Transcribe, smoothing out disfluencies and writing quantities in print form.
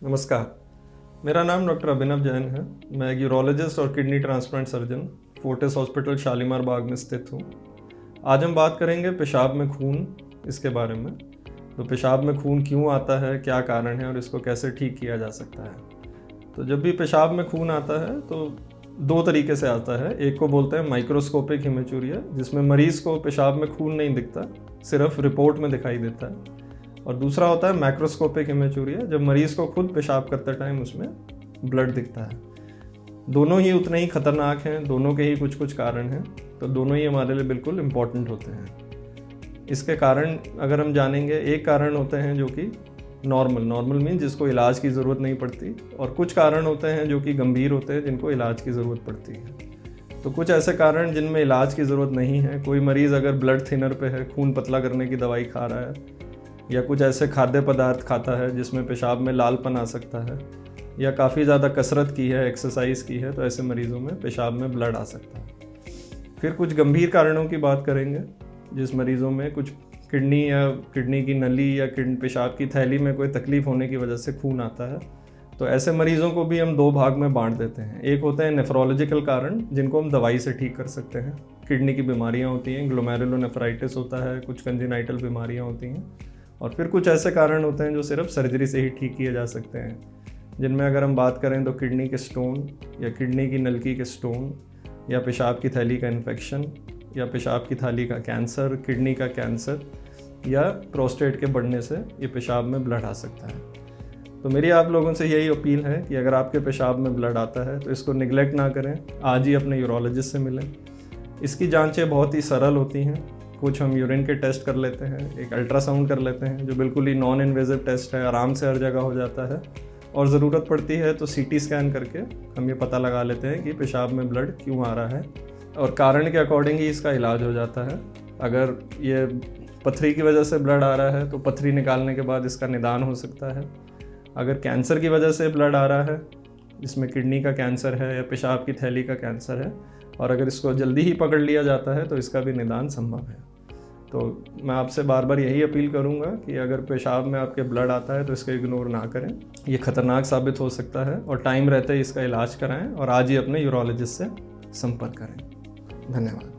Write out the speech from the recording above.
नमस्कार, मेरा नाम डॉक्टर अभिनव जैन है। मैं एक यूरोलॉजिस्ट और kidney transplant surgeon Fortis hospital Shalimar Bagh में स्थित हूँ। आज हम बात करेंगे पेशाब में खून इसके बारे में। तो पेशाब में खून क्यों आता है, क्या कारण है और इसको कैसे ठीक किया जा सकता है। तो जब भी पेशाब में खून आता है तो दो तरीके से आता है। एक को बोलते हैं माइक्रोस्कोपिक हेमेचूरिया, जिसमें मरीज़ को पेशाब में खून नहीं दिखता, सिर्फ रिपोर्ट में दिखाई देता है। और दूसरा होता है मैक्रोस्कोपिक हेमेचूरिया, जब मरीज़ को खुद पेशाब करते टाइम उसमें ब्लड दिखता है। दोनों ही उतने ही खतरनाक हैं, दोनों के ही कुछ कुछ कारण हैं, तो दोनों ही हमारे लिए बिल्कुल इम्पॉर्टेंट होते हैं। इसके कारण अगर हम जानेंगे, एक कारण होते हैं जो कि नॉर्मल मीन जिसको इलाज की ज़रूरत नहीं पड़ती, और कुछ कारण होते हैं जो कि गंभीर होते हैं जिनको इलाज की ज़रूरत पड़ती है। तो कुछ ऐसे कारण जिनमें इलाज की ज़रूरत नहीं है, कोई मरीज़ अगर ब्लड थिनर पे है, खून पतला करने की दवाई खा रहा है, या कुछ ऐसे खाद्य पदार्थ खाता है जिसमें पेशाब में लालपन आ सकता है, या काफ़ी ज़्यादा कसरत की है, एक्सरसाइज की है, तो ऐसे मरीज़ों में पेशाब में ब्लड आ सकता है। फिर कुछ गंभीर कारणों की बात करेंगे, जिस मरीज़ों में कुछ किडनी या किडनी की नली या पेशाब की थैली में कोई तकलीफ़ होने की वजह से खून आता है। तो ऐसे मरीज़ों को भी हम दो भाग में बांट देते हैं। एक होते हैं नेफ्रोलॉजिकल कारण, जिनको हम दवाई से ठीक कर सकते हैं। किडनी की बीमारियाँ होती हैं, ग्लोमेरुलोनेफ्राइटिस होता है, कुछ कंजेनाइटल बीमारियाँ होती हैं। और फिर कुछ ऐसे कारण होते हैं जो सिर्फ सर्जरी से ही ठीक किए जा सकते हैं, जिनमें अगर हम बात करें तो किडनी के स्टोन, या किडनी की नलकी के स्टोन, या पेशाब की थैली का इन्फेक्शन, या पेशाब की थैली का कैंसर, किडनी का कैंसर, या प्रोस्टेट के बढ़ने से ये पेशाब में ब्लड आ सकता है। तो मेरी आप लोगों से यही अपील है कि अगर आपके पेशाब में ब्लड आता है तो इसको निगलेक्ट ना करें, आज ही अपने यूरोलॉजिस्ट से मिलें। इसकी जांचें बहुत ही सरल होती हैं। कुछ हम यूरिन के टेस्ट कर लेते हैं, एक अल्ट्रासाउंड कर लेते हैं जो बिल्कुल ही नॉन इन्वेजिव टेस्ट है, आराम से हर जगह हो जाता है। और ज़रूरत पड़ती है तो सीटी स्कैन करके हम ये पता लगा लेते हैं कि पेशाब में ब्लड क्यों आ रहा है, और कारण के अकॉर्डिंग ही इसका इलाज हो जाता है। अगर ये पथरी की वजह से ब्लड आ रहा है तो पथरी निकालने के बाद इसका निदान हो सकता है। अगर कैंसर की वजह से ब्लड आ रहा है, जिसमें किडनी का कैंसर है या पेशाब की थैली का कैंसर है, और अगर इसको जल्दी ही पकड़ लिया जाता है तो इसका भी निदान संभव है। तो मैं आपसे बार बार यही अपील करूंगा कि अगर पेशाब में आपके ब्लड आता है तो इसको इग्नोर ना करें। ये खतरनाक साबित हो सकता है, और टाइम रहते ही इसका इलाज कराएं, और आज ही अपने यूरोलॉजिस्ट से संपर्क करें। धन्यवाद।